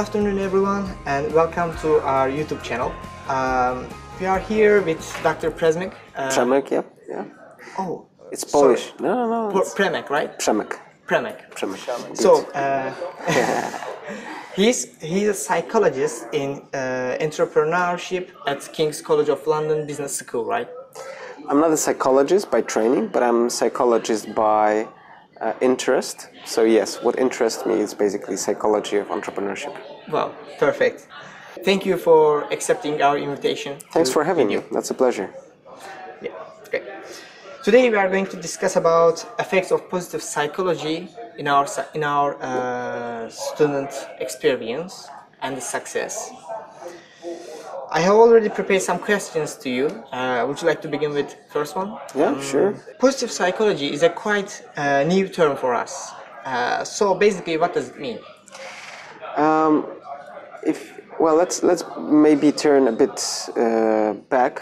afternoon, everyone, and welcome to our YouTube channel. We are here with Dr. Przemek. Przemek, yeah. Oh, it's Polish. Sorry. No. Przemek, right? Przemek. Przemek. So, he's a psychologist in entrepreneurship at King's College of London Business School, right? I'm not a psychologist by training, but I'm a psychologist by interest. So yes, what interests me is basically psychology of entrepreneurship. Wow, perfect. Thank you for accepting our invitation. Thanks for having me. That's a pleasure. Yeah, great. Today we are going to discuss about effects of positive psychology in our student experience and the success. I have already prepared some questions to you. Would you like to begin with first one? Yeah, sure. Positive psychology is a quite new term for us. So basically, what does it mean? Let's maybe turn a bit back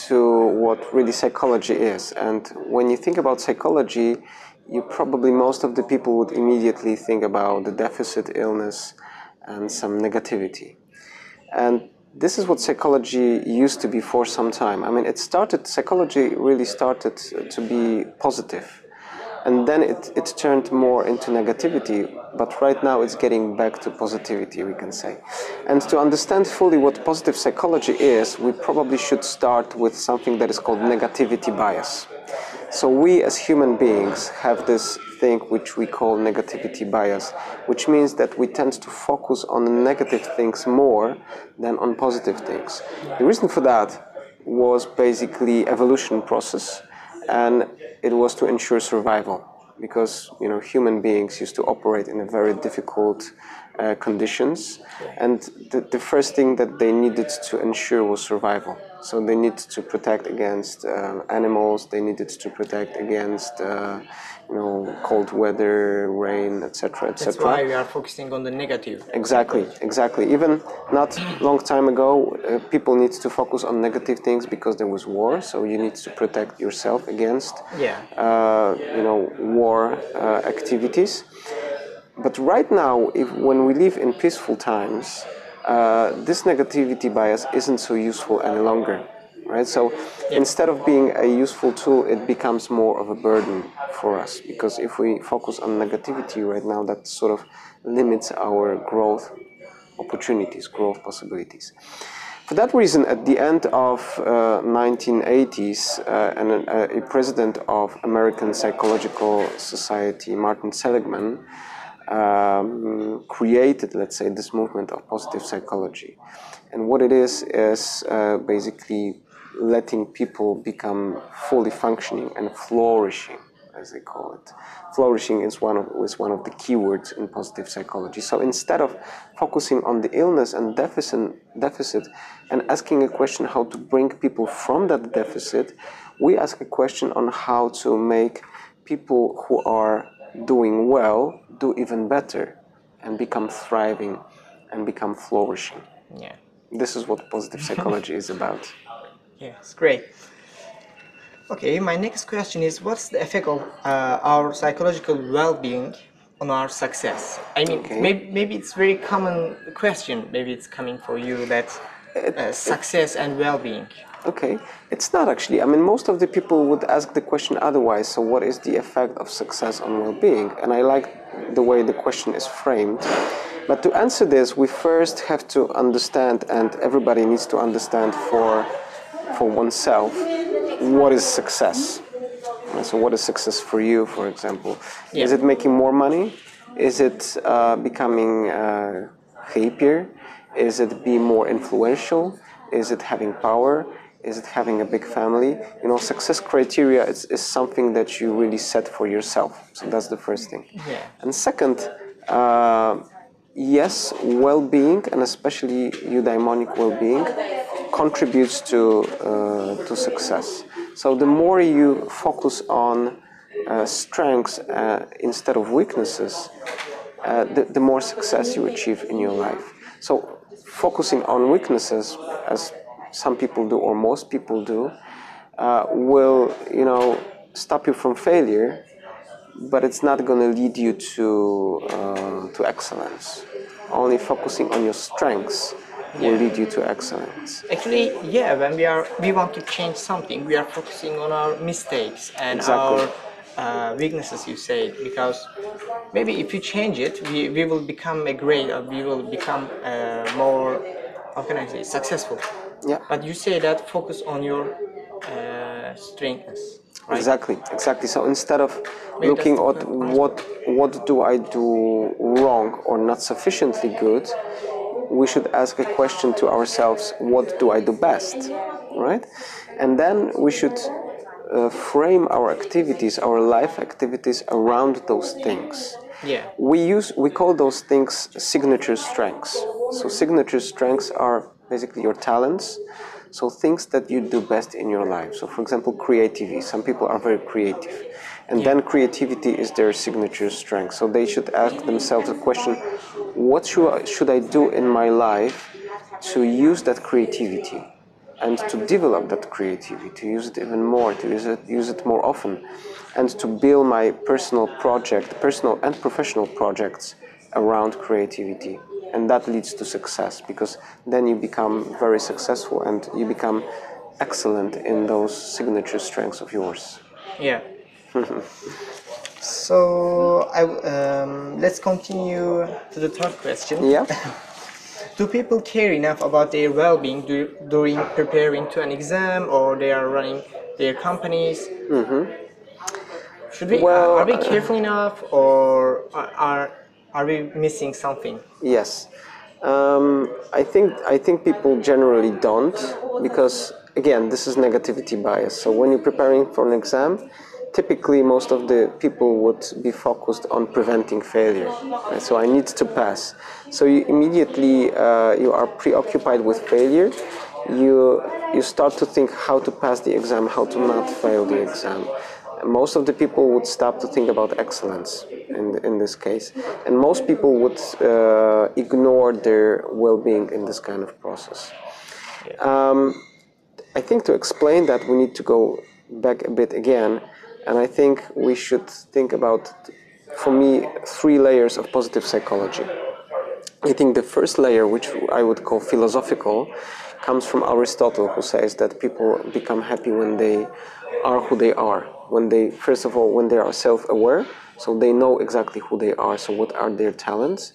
to what really psychology is. And when you think about psychology, most of the people would immediately think about the deficit, illness, and some negativity. And this is what psychology used to be for some time. I mean, psychology really started to be positive. And then it turned more into negativity, but right now it's getting back to positivity, we can say. And to understand fully what positive psychology is, we probably should start with something that is called negativity bias. So we as human beings have this thing which we call negativity bias, which means that we tend to focus on negative things more than on positive things. The reason for that was basically evolution process, and it was to ensure survival, because human beings used to operate in a very difficult conditions, and the first thing that they needed to ensure was survival. So they needed to protect against animals, they needed to protect against cold weather, rain, etc., etc. That's why we are focusing on the negative. Exactly. Even not long time ago, people need to focus on negative things because there was war, so you need to protect yourself against war activities. But right now, when we live in peaceful times, this negativity bias isn't so useful any longer, right? So instead of being a useful tool, it becomes more of a burden for us, because if we focus on negativity right now, that sort of limits our growth opportunities, growth possibilities. For that reason, at the end of 1980s, a president of American Psychological Society, Martin Seligman, created, let's say, this movement of positive psychology. And what it is basically letting people become fully functioning and flourishing, as they call it. Flourishing is one of the keywords in positive psychology. So instead of focusing on the illness and deficit and asking a question how to bring people from that deficit, we ask a question on how to make people who are doing well do even better and become thriving and become flourishing. Yeah. This is what positive psychology is about. Yeah, it's great. Okay, my next question is, what's the effect of our psychological well-being on our success? I mean, maybe it's a very common question. Maybe it's coming for you, that success and well-being. Okay, it's not actually. I mean, most of the people would ask the question otherwise. So what is the effect of success on well-being? And I like the way the question is framed. But to answer this, we first have to understand, and everybody needs to understand for oneself, what is success. So what is success for you, for example? Yeah. Is it making more money? Is it becoming happier? Is it being more influential? Is it having power? Is it having a big family? Success criteria is something that you really set for yourself. So that's the first thing. Yeah. And second, yes, well-being, and especially eudaimonic well-being, contributes to success. So the more you focus on strengths instead of weaknesses, the more success you achieve in your life. So focusing on weaknesses, as some people do or most people do, will stop you from failure, but it's not going to lead you to excellence. only focusing on your strengths will lead you to excellence. Actually, yeah, when we want to change something, we are focusing on our mistakes and Exactly. our weaknesses, you say, because maybe if you change it, we will become a great, or we will become more, how can I say, successful. Yeah. But you say that focus on your strengths, right? Exactly. So instead of Maybe looking that's at the point. what do I do wrong or not sufficiently good, we should ask a question to ourselves: what do I do best, right? And then we should frame our activities, our life activities, around those things. Yeah. We call those things signature strengths. So signature strengths are basically your talents. So things that you do best in your life. So for example, creativity. Some people are very creative. And then creativity is their signature strength. So they should ask themselves the question, what should I do in my life to use that creativity and to develop that creativity, to use it even more, to use it more often, and to build my personal and professional projects around creativity. And that leads to success, because then you become very successful and you become excellent in those signature strengths of yours. Yeah. So let's continue to the third question. Yeah. Do people care enough about their well-being during preparing to an exam, or they are running their companies? Should we are Well, we careful enough, or are we missing something? yes. I think people generally don't, because again, this is negativity bias. So when you're preparing for an exam, typically most of the people would be focused on preventing failure. Right? So I need to pass. So you immediately you are preoccupied with failure. You start to think how to pass the exam, how to not fail the exam. Most of the people would stop to think about excellence in this case, and most people would ignore their well-being in this kind of process. I think to explain that, we need to go back a bit again, and I think we should think about, for me, 3 layers of positive psychology. I think the first layer, which I would call philosophical, comes from Aristotle, who says that people become happy when they are who they are. When they, first of all, when they are self-aware, so they know exactly who they are, so what are their talents.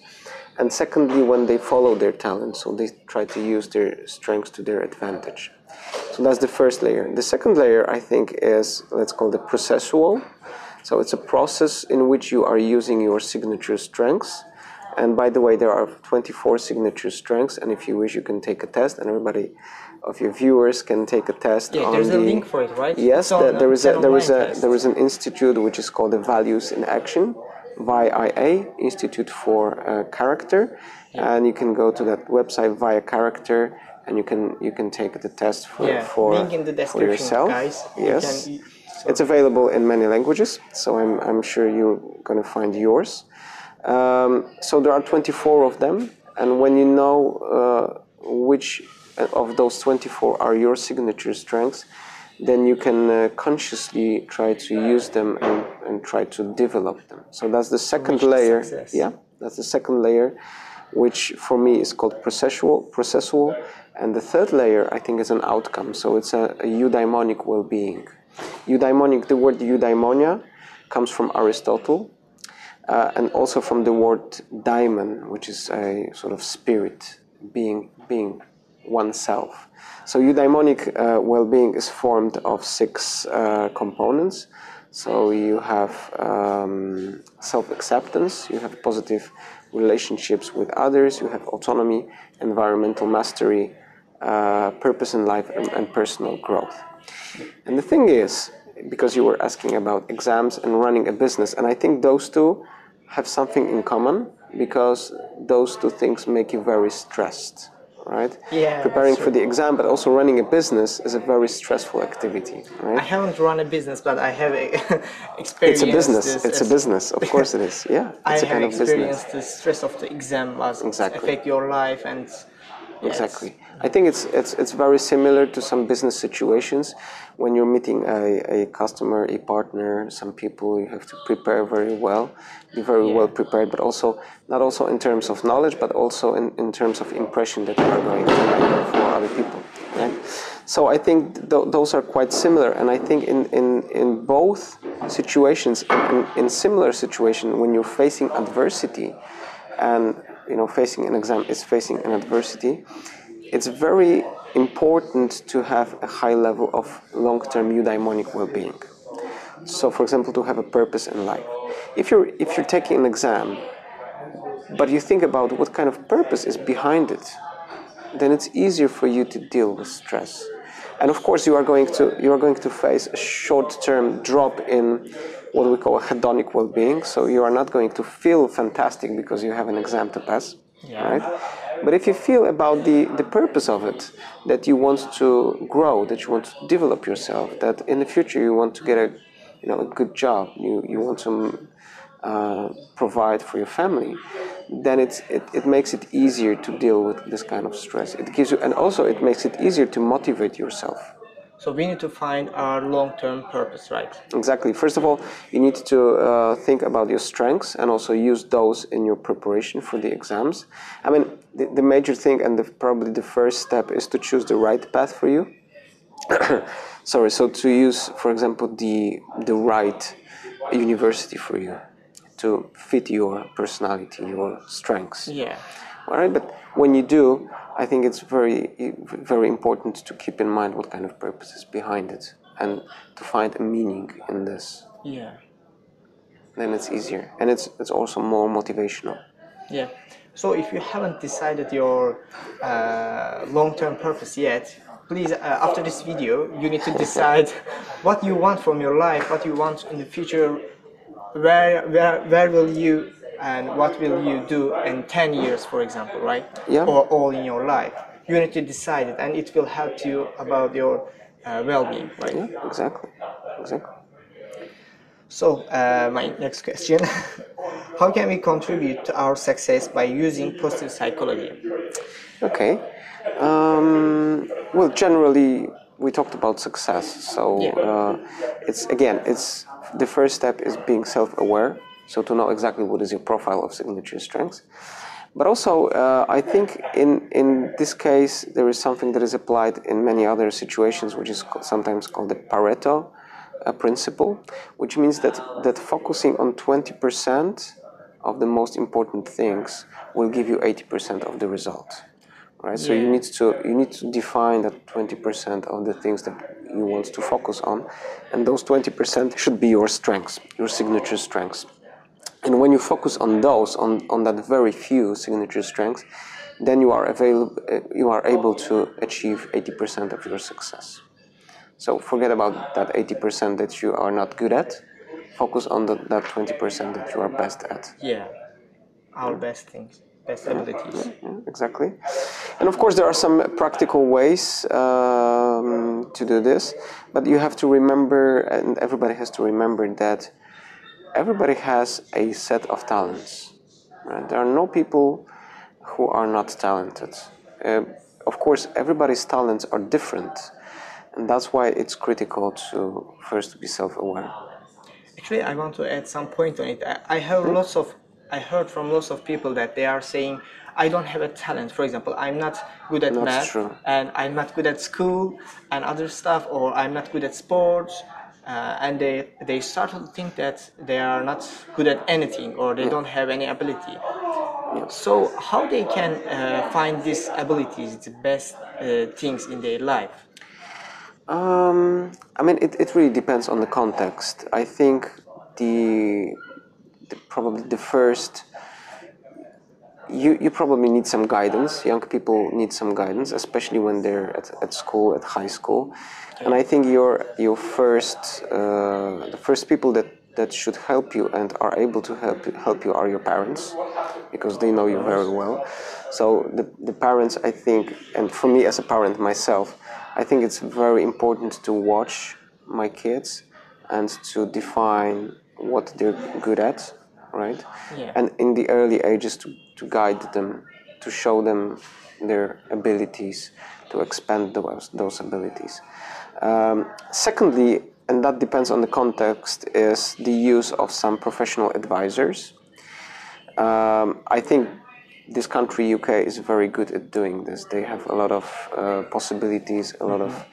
And secondly, when they follow their talents, so they try to use their strengths to their advantage. So that's the first layer. The second layer, I think, is, let's call it processual. So it's a process in which you are using your signature strengths. And by the way, there are 24 signature strengths, and if you wish, you can take a test, and everybody of your viewers can take a test. Yeah, there's a link for it, right? Yes, there is an institute which is called the Values in Action, VIA, Institute for Character, and you can go to that website, via Character, and you can take the test for link in the description, yourself. guys. Yes, it's available in many languages, so I'm sure you're gonna find yours. So there are 24 of them, and when you know which of those 24 are your signature strengths, then you can consciously try to use them and try to develop them. So that's the second layer. Yeah, that's the second layer, which for me is called processual. And the third layer, I think, is an outcome. So it's a eudaimonic well-being. The word eudaimonia comes from Aristotle, and also from the word daimon, which is a sort of spirit, being oneself. So eudaimonic well-being is formed of 6 components. So you have self-acceptance, you have positive relationships with others, you have autonomy, environmental mastery, purpose in life, and personal growth. And the thing is, because you were asking about exams and running a business, and I think those two have something in common, because those two things make you very stressed, right? Yeah. Preparing for the exam, but also running a business is a very stressful activity, right? I haven't run a business, but I have experienced. It's a business. It's a business. Of course it is. Yeah. It's I a have kind of business. experienced the stress of the exam, was affect your life, and exactly. I think it's very similar to some business situations. When you're meeting a customer, a partner, some people, you have to prepare very well, be very well prepared, but also not also in terms of knowledge, but also in terms of impression that you are going to make for other people. Right? So I think those are quite similar, and I think in both situations, in similar situation, when you're facing adversity, and facing an exam is facing an adversity, it's very important to have a high level of long-term eudaimonic well-being. So, for example, to have a purpose in life. If you're taking an exam, but you think about what kind of purpose is behind it, then it's easier for you to deal with stress. And of course, you are going to face a short-term drop in what we call hedonic well-being. So you are not going to feel fantastic because you have an exam to pass, right? But if you feel about the purpose of it, that you want to grow, that you want to develop yourself, that in the future you want to get a good job, you want to provide for your family, then it makes it easier to deal with this kind of stress. It gives you, and also it makes it easier to motivate yourself. So we need to find our long-term purpose, right? Exactly. First of all, you need to think about your strengths and also use those in your preparation for the exams. I mean, the major thing and probably the first step is to choose the right path for you. Sorry, so to use, for example, the right university for you to fit your personality, your strengths. Yeah. All right, but when you do, I think it's very, very important to keep in mind what kind of purpose is behind it and to find a meaning in this. Yeah. Then it's easier, and it's also more motivational. Yeah. So if you haven't decided your long-term purpose yet, please, after this video, you need to decide what you want from your life, what you want in the future, where will you and what will you do in 10 years, for example, right? Yeah. Or all in your life. You need to decide it, and it will help you about your well-being, right? Yeah, exactly. Exactly. So, my next question. How can we contribute to our success by using positive psychology? Okay. Well, generally, we talked about success. So it's the first step is being self-aware. So to know exactly what is your profile of signature strengths. But also, I think in this case, there is something that is applied in many other situations, which is sometimes called the Pareto principle, which means that focusing on 20% of the most important things will give you 80% of the result. Right, so you need to define that 20% of the things that you want to focus on, and those 20% should be your strengths, your signature strengths. And when you focus on those, on that very few signature strengths, then you are able to achieve 80% of your success. So forget about that 80% that you are not good at. Focus on that 20% that you are best at. Yeah, our best things, best abilities. Yeah, exactly. And of course, there are some practical ways to do this, but you have to remember, and everybody has to remember, that everybody has a set of talents. Right? There are no people who are not talented. Of course, everybody's talents are different, and that's why it's critical to first be self-aware. Actually, I want to add some point on it. I heard from lots of people that they are saying, I don't have a talent. For example, I'm not good at math, and I'm not good at school and other stuff, or I'm not good at sports, and they start to think that they are not good at anything, or they don't have any ability. So how they can find these abilities, the best things in their life? I mean, it really depends on the context. I think probably the first, you probably need some guidance. Young people need some guidance, especially when they're at school, at high school. And I think the first people that should help you and are able to help you are your parents, because they know you very well. So the parents, I think, and for me as a parent myself, I think it's very important to watch my kids and to define what they're good at, right? Yeah. And in the early ages to guide them, to show them their abilities, to expand those abilities. Secondly, and that depends on the context, is the use of some professional advisors. I think this country, UK, is very good at doing this. They have a lot of possibilities, a lot of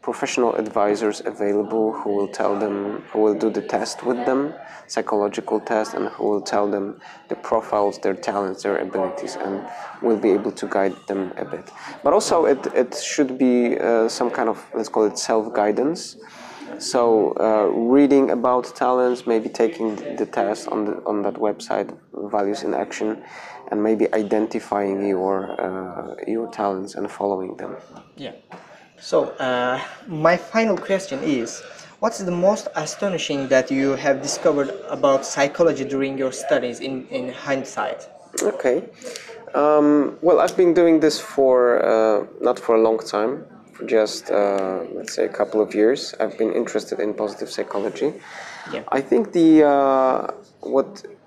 professional advisors available who will tell them, who will do the test with them, psychological test, and who will tell them the profiles, their talents, their abilities, and will be able to guide them a bit. But also it should be some kind of, let's call it self-guidance. So reading about talents, maybe taking the test on that website, Values in Action, and maybe identifying your talents and following them. Yeah. So, my final question is, what's the most astonishing that you have discovered about psychology during your studies in hindsight? Okay. Well, I've been doing this for not for a long time, for just let's say a couple of years. I've been interested in positive psychology. Yeah. I think the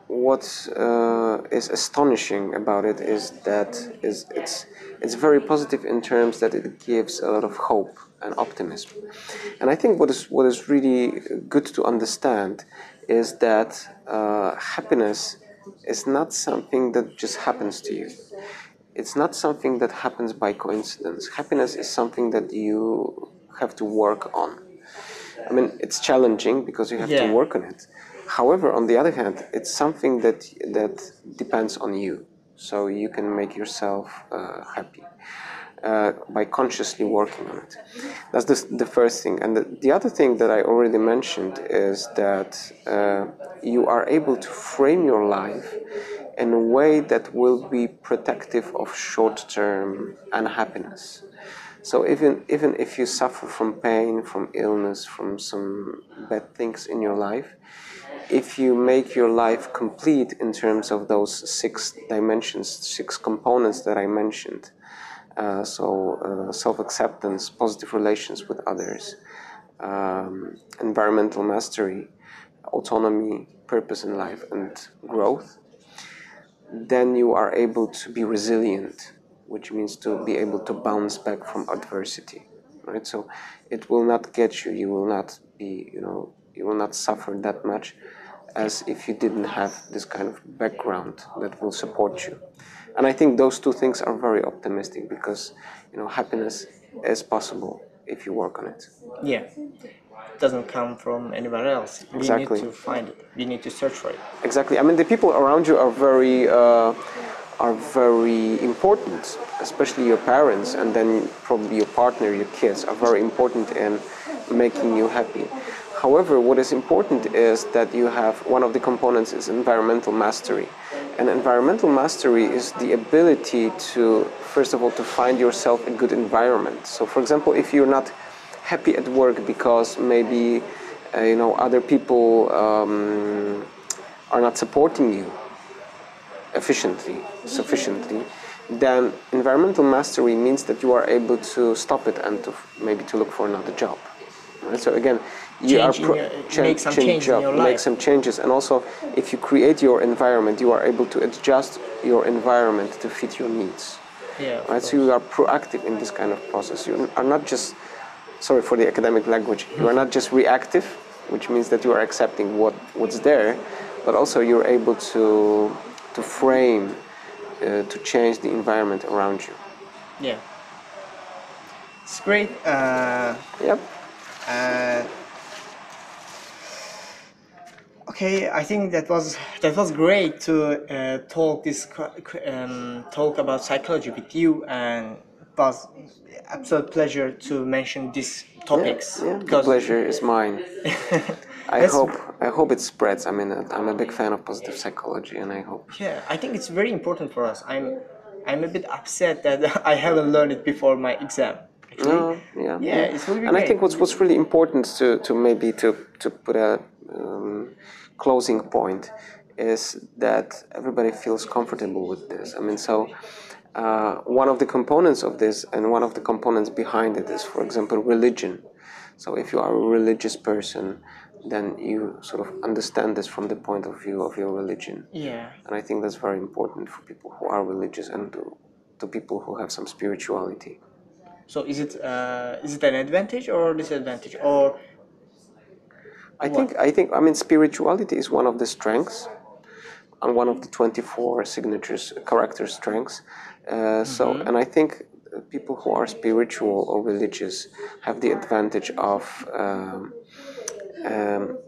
what is astonishing about it is that it's very positive in terms that it gives a lot of hope and optimism. And I think what is really good to understand is that happiness is not something that just happens to you. It's not something that happens by coincidence. Happiness is something that you have to work on. I mean, it's challenging because you have to work on it. However, on the other hand, it's something that depends on you. So you can make yourself happy by consciously working on it. That's the first thing. And the other thing that I already mentioned is that you are able to frame your life in a way that will be protective of short-term unhappiness. So even if you suffer from pain, from illness, from some bad things in your life, if you make your life complete in terms of those 6 dimensions, 6 components that I mentioned, self-acceptance, positive relations with others, environmental mastery, autonomy, purpose in life, and growth, then you are able to be resilient, which means to be able to bounce back from adversity, right? So it will not get you. You will not be, you will not suffer that much as if you didn't have this kind of background that will support you. And I think those 2 things are very optimistic because, happiness is possible if you work on it. Yeah. It doesn't come from anywhere else. Exactly. We need to find it. We need to search for it. Exactly. I mean, the people around you are very important, especially your parents, and then probably your partner, your kids are very important in making you happy. However, what is important is that you have, one of the components is environmental mastery. And environmental mastery is the ability to, first of all, to find yourself a good environment. So, for example, if you're not happy at work because maybe, other people are not supporting you sufficiently, then environmental mastery means that you are able to stop it and to maybe to look for another job. Right? So again, make some changes in your life. Make some changes, and also if you create your environment, you are able to adjust your environment to fit your needs. Yeah. Right. So you are proactive in this kind of process. You are not just, sorry for the academic language, you are not just reactive, which means that you are accepting what's there, but also you're able to frame, to change the environment around you. Yeah. It's great. Yep. Okay, I think that was great to talk about psychology with you, and it was absolute pleasure to mention these topics. Yeah, the pleasure is mine. I hope it spreads. I mean, I'm a big fan of positive psychology, and I hope. Yeah, I think it's very important for us. I'm a bit upset that I haven't learned it before my exam. Actually. Yeah, it's really and great. I think what's really important to maybe to put a closing point is that everybody feels comfortable with this. I mean, so one of the components of this and one of the components behind it is, for example, religion. So if you are a religious person, then you sort of understand this from the point of view of your religion. Yeah. And I think that's very important for people who are religious and to people who have some spirituality. So is it an advantage or disadvantage, or I mean, spirituality is one of the strengths and one of the 24 signatures, character strengths. And I think people who are spiritual or religious have the advantage of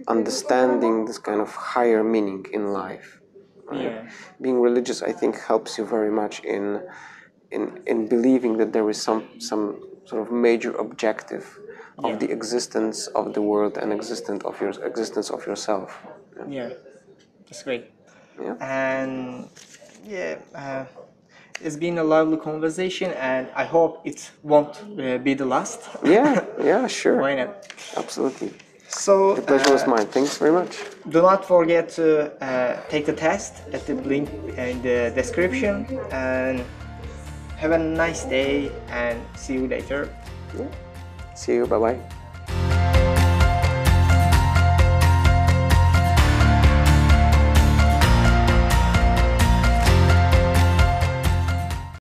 understanding this kind of higher meaning in life. Right? yeah, Being religious, I think, helps you very much in believing that there is some sort of major objective of Yeah. the existence of the world and existence of yourself. yeah, that's great. Yeah. And yeah, it's been a lovely conversation, and I hope it won't be the last. Yeah, yeah, sure. Why not? Absolutely. So The pleasure was mine. Thanks very much. do not forget to take the test at the link in the description, and have a nice day, and see you later. See you. Bye bye.